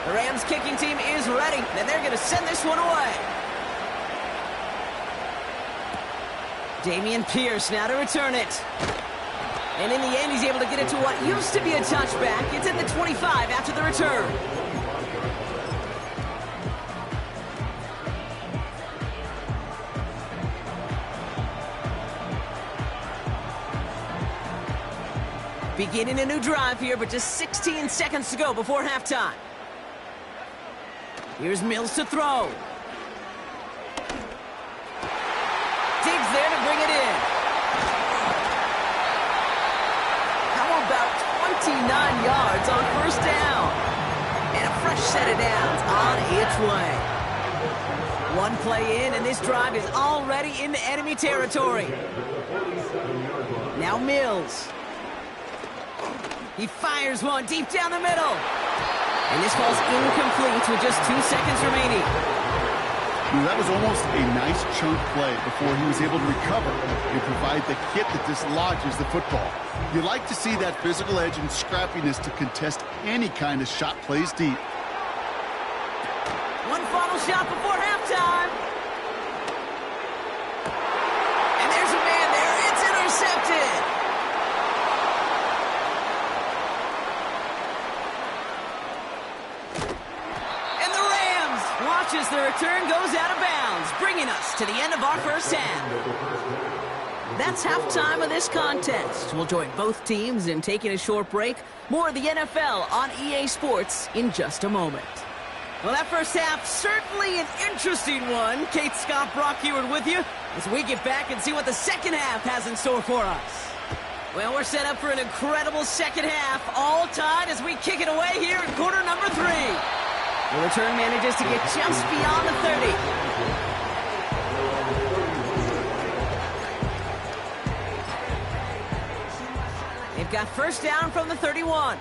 The Rams kicking team is ready, and they're going to send this one away. Dameon Pierce now to return it. And in the end, he's able to get it to what used to be a touchback. It's at the 25 after the return. Beginning a new drive here, but just 16 seconds to go before halftime. Here's Mills to throw. Diggs there to bring it in. How about 29 yards on first down? And a fresh set of downs on its way. One play in, and this drive is already into enemy territory. Now Mills. He fires one deep down the middle. And this falls incomplete with just 2 seconds remaining. That was almost a nice chunk play before he was able to recover and provide the hit that dislodges the football. You like to see that physical edge and scrappiness to contest any kind of shot plays deep. One final shot before halftime. And there's a man there. It's intercepted. As the return goes out of bounds, bringing us to the end of our first half. That's halftime of this contest. We'll join both teams in taking a short break. More of the NFL on EA Sports in just a moment. Well, that first half, certainly an interesting one. Kate Scott, Brock Heward with you as we get back and see what the second half has in store for us. Well, we're set up for an incredible second half, all tied as we kick it away here in quarter number 3. The return manages to get just beyond the 30. They've got first down from the 31.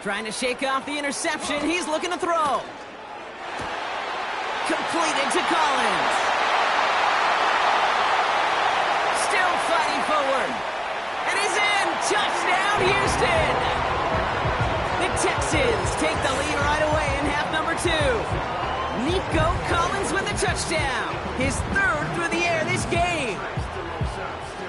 Trying to shake off the interception. He's looking to throw. Completed to Collins. Still fighting forward. And he's in. Touchdown, Houston. The Texans take the lead right away in half number 2. Nico Collins with a touchdown. His 3rd through the air this game.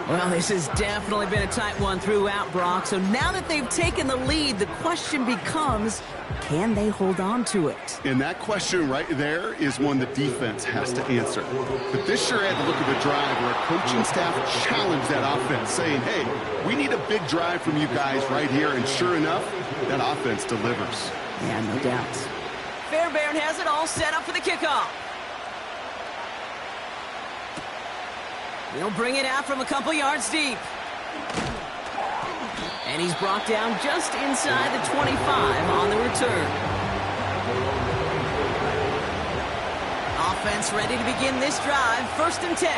Well, this has definitely been a tight one throughout, Brock. So now that they've taken the lead, the question becomes, can they hold on to it? And that question right there is one the defense has to answer. But this sure had the look of a drive where a coaching staff challenged that offense, saying, hey, we need a big drive from you guys right here. And sure enough, that offense delivers. Yeah, no doubt. Fairbairn has it all set up for the kickoff. He'll bring it out from a couple yards deep. And he's brought down just inside the 25 on the return. Offense ready to begin this drive. 1st and 10.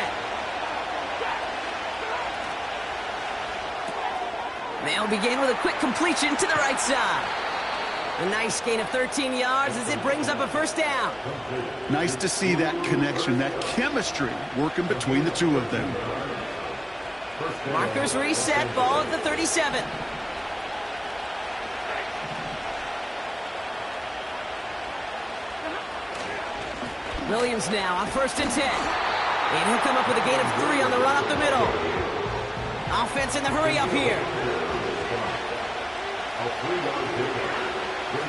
They'll begin with a quick completion to the right side. A nice gain of 13 yards as it brings up a first down. Nice to see that connection, that chemistry working between the two of them. Markers reset, ball at the 37. Williams now on 1st and 10. And he'll come up with a gain of 3 on the run up the middle. Offense in the hurry up here.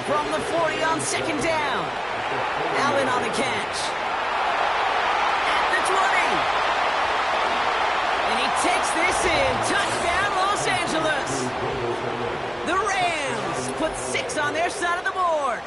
From the 40 on 2nd down. Allen on the catch. At the 20. And he takes this in. Touchdown, Los Angeles. The Rams put 6 on their side of the board.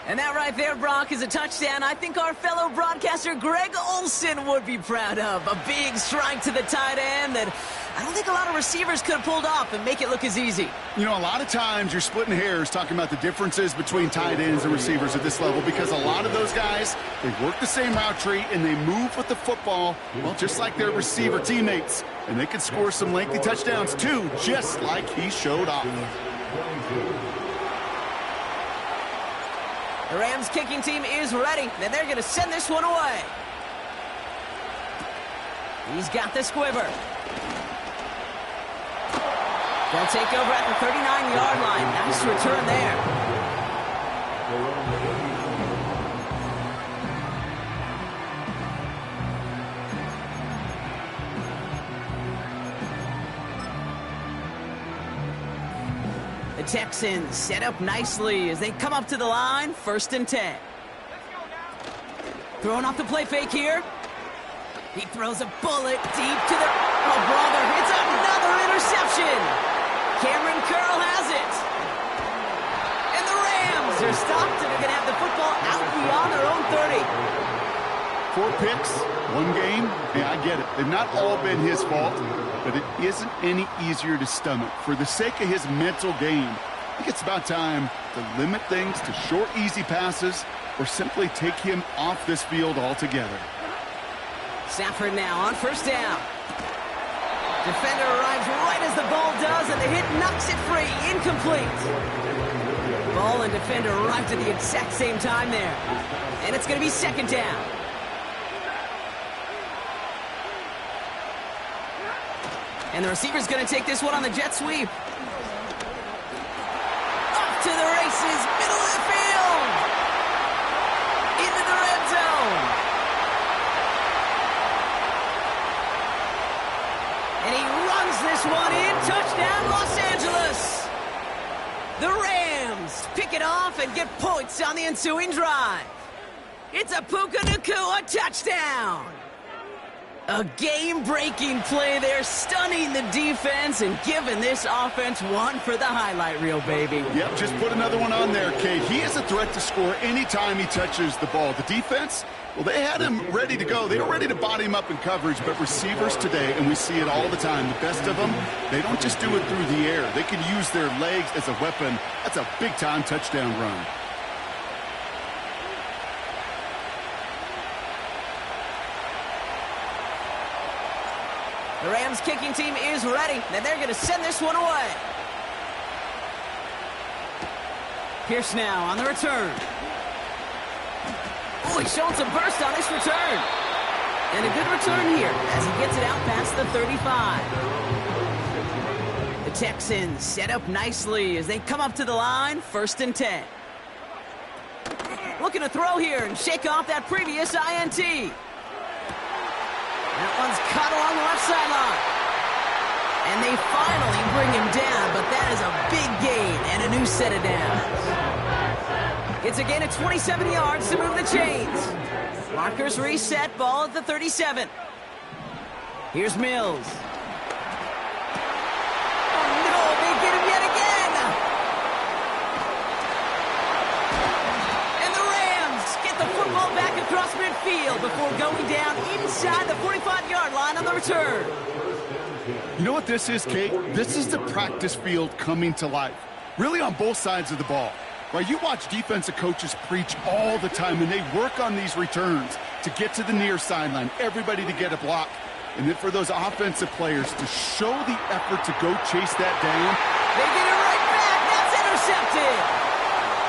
And that right there, Brock, is a touchdown I think our fellow broadcaster Greg Olsen would be proud of. A big strike to the tight end that I don't think a lot of receivers could have pulled off and make it look as easy. You know, a lot of times you're splitting hairs talking about the differences between tight ends and receivers at this level because a lot of those guys, they work the same route tree and they move with the football, well, just like their receiver teammates. And they can score some lengthy touchdowns, too, just like he showed off. The Rams kicking team is ready, and they're going to send this one away. He's got the squiver. They'll take over at the 39-yard line. Nice return there. The Texans set up nicely as they come up to the line, 1st and 10. Throwing off the play fake here. He throws a bullet deep to the... Oh, brother, it's another interception. Cameron Curl has it. And the Rams are stopped and are going to have the football out beyond their own 30. 4 picks, 1 game. Yeah, I get it. They've not all been his fault, but it isn't any easier to stomach. For the sake of his mental game, I think it's about time to limit things to short, easy passes or simply take him off this field altogether. Stafford now on 1st down. Defender arrives right as the ball does, and the hit knocks it free. Incomplete. Ball and defender arrived at the exact same time there. And it's going to be 2nd down. And the receiver's going to take this one on the jet sweep. Off to the races, middle of the field. Into the red zone. And he runs this one in. Touchdown, Los Angeles. The Rams pick it off and get points on the ensuing drive. It's a Puka Nacua touchdown. A game-breaking play there, stunning the defense and giving this offense one for the highlight reel, baby. Yep, just put another one on there, Kate. He is a threat to score anytime he touches the ball. The defense, well, they had him ready to go. They were ready to body him up in coverage, but receivers today, and we see it all the time, the best of them, they don't just do it through the air. They can use their legs as a weapon. That's a big-time touchdown run. The Rams kicking team is ready, and they're going to send this one away. Pierce now on the return. Oh, he's showing some burst on this return. And a good return here as he gets it out past the 35. The Texans set up nicely as they come up to the line, 1st and 10. Looking to throw here and shake off that previous INT. That one's caught along the left sideline. And they finally bring him down, but that is a big gain and a new set of downs. It's a gain of 27 yards to move the chains. Markers reset, ball at the 37. Here's Mills. Oh, no, they get him yet again. And the Rams get the football back across midfield before going down inside the 45-yard line on the return. You know what this is, Kate? This is the practice field coming to life. Really on both sides of the ball. Right, you watch defensive coaches preach all the time, and they work on these returns to get to the near sideline, everybody to get a block. And then for those offensive players to show the effort to go chase that down. They get it right back. That's intercepted.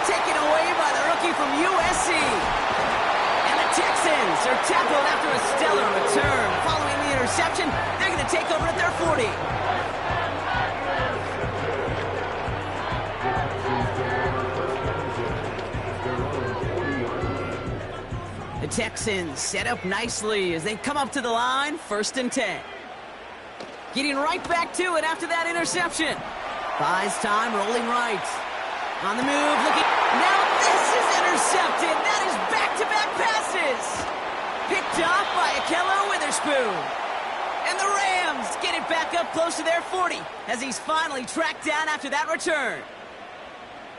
Taken away by the rookie from USC. And the Texans are tackled after a stellar return. Following the interception, they're going to take over at their 40. The Texans set up nicely as they come up to the line, 1st and 10. Getting right back to it after that interception. Buys time, rolling right. On the move, looking. Now this is intercepted. That is back-to-back passes. Picked off by Akello Witherspoon. And the Rams get it back up close to their 40 as he's finally tracked down after that return.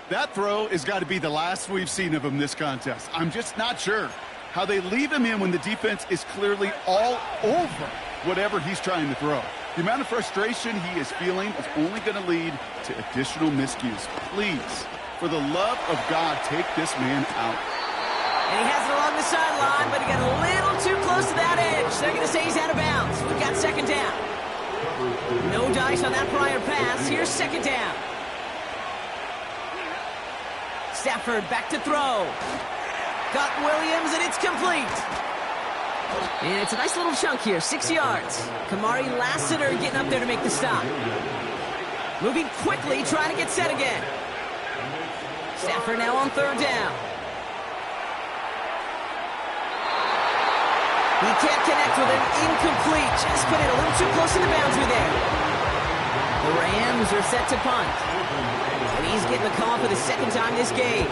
That throw has got to be the last we've seen of him this contest. I'm just not sure how they leave him in when the defense is clearly all over whatever he's trying to throw. The amount of frustration he is feeling is only going to lead to additional miscues. Please, for the love of God, take this man out. And he has it along the sideline, but he got a little too close to that edge. They're going to say he's out of bounds. We've got 2nd down. No dice on that prior pass. Here's 2nd down. Stafford back to throw. Got Williams, and it's complete. And it's a nice little chunk here, 6 yards. Kamari Lassiter getting up there to make the stop. Moving quickly, trying to get set again. Stafford now on third down. He can't connect with him. Incomplete. Just put it a little too close to the boundary there. The Rams are set to punt. And he's getting the call for the second time this game.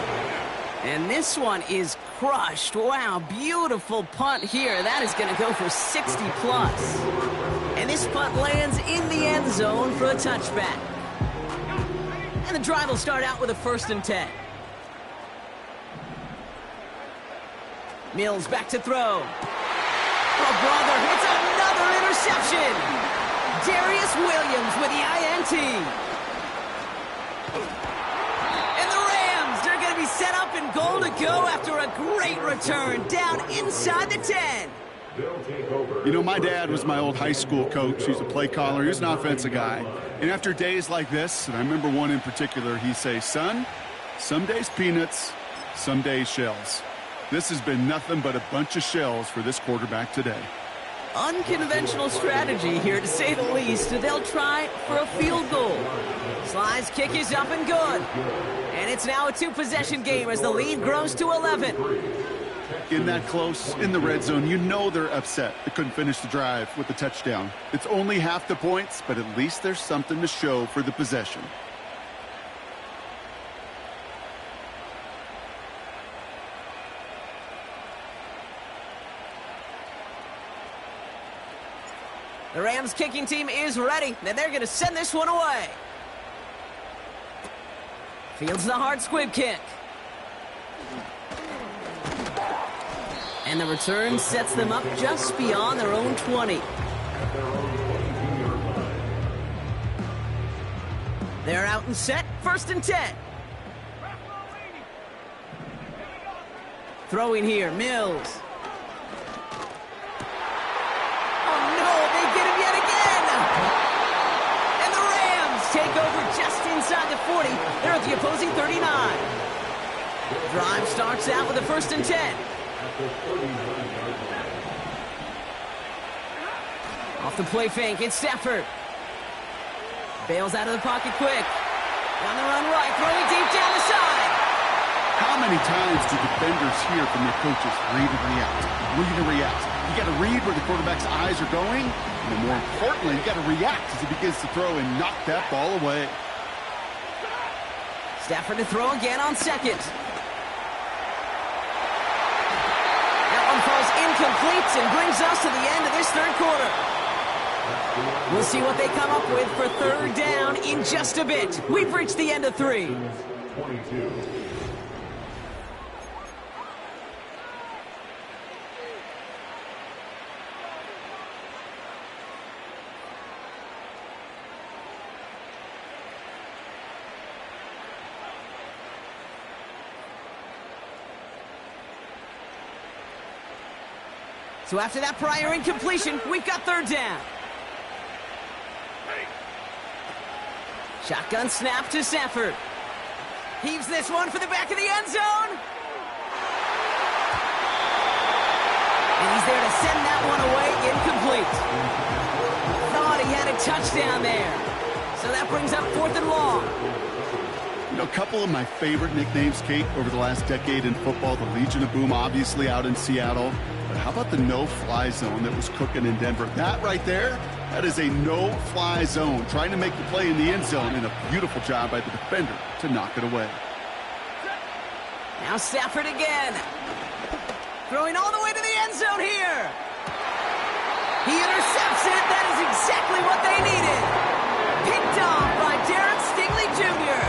And this one is crushed. Wow, beautiful punt here. That is going to go for 60+. And this punt lands in the end zone for a touchback. And the drive will start out with a 1st and 10. Mills back to throw. Oh, brother, it's another interception. Darius Williams with the INT. And the Rams, they're going to be set up in goal to go after a great return down inside the 10. You know, my dad was my old high school coach. He's a play caller. He was an offensive guy. And after days like this, and I remember one in particular, he'd say, son, some days peanuts, some days shells. This has been nothing but a bunch of shells for this quarterback today. Unconventional strategy here, to say the least. They'll try for a field goal. Sly's kick is up and good. And it's now a 2-possession game as the lead grows to 11. In that close, in the red zone, you know they're upset. They couldn't finish the drive with the touchdown. It's only half the points, but at least there's something to show for the possession. The Rams kicking team is ready, and they're going to send this one away. Fields the hard squib kick. And the return sets them up just beyond their own 20. They're out and set, 1st and 10. Throwing here, Mills. Take over just inside the 40. They're at the opposing 39. Drive starts out with a 1st and 10. Off the play fake, it's Stafford. Bails out of the pocket quick. On the run right, throwing deep down the side. How many times do defenders hear from their coaches, read and react, read and react? You got to read where the quarterback's eyes are going, and more importantly, you got to react as he begins to throw and knock that ball away. Stafford to throw again on 2nd. That one falls incomplete and brings us to the end of this 3rd quarter. We'll see what they come up with for 3rd down in just a bit. We've reached the end of 3. 22. So after that prior incompletion, we've got 3rd down. Shotgun snap to Stafford. Heaves this one for the back of the end zone. And he's there to send that one away incomplete. Thought he had a touchdown there. So that brings up 4th and long. You know, a couple of my favorite nicknames, Kate, over the last decade in football. The Legion of Boom, obviously, out in Seattle. But how about the no-fly zone that was cooking in Denver? That right there, that is a no-fly zone. Trying to make the play in the end zone, and a beautiful job by the defender to knock it away. Now Stafford again. Throwing all the way to the end zone here. He intercepts it. That is exactly what they needed. Picked off by Darren Stingley Jr.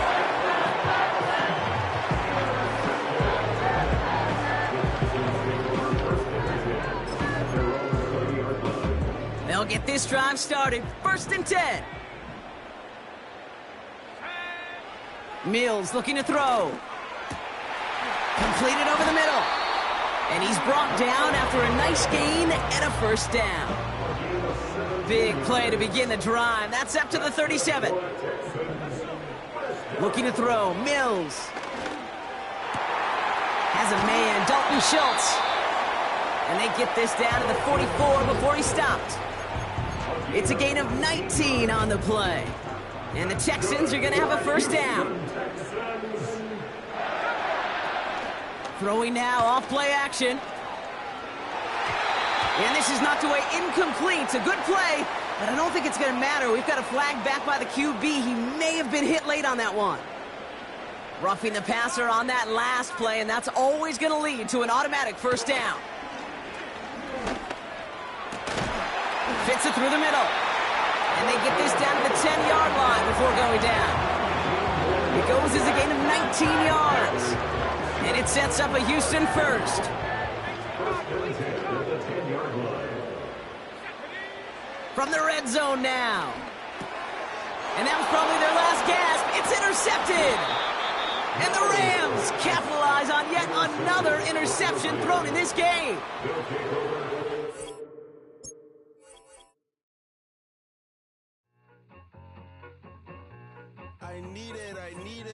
They'll get this drive started. 1st and 10. Mills looking to throw. Completed over the middle. And he's brought down after a nice gain and a 1st down. Big play to begin the drive. That's up to the 37. Looking to throw. Mills. Has a man, Dalton Schultz. And they get this down to the 44 before he stopped. It's a gain of 19 on the play. And the Texans are going to have a first down. Throwing now, off play action. And this is knocked away incomplete. It's a good play, but I don't think it's going to matter. We've got a flag back by the QB. He may have been hit late on that one. Roughing the passer on that last play, and that's always going to lead to an automatic first down. Fits it through the middle. And they get this down to the 10-yard line before going down. It goes as a gain of 19 yards. And it sets up a Houston first. From the red zone now. And that was probably their last gasp. It's intercepted. And the Rams capitalize on yet another interception thrown in this game. I need it.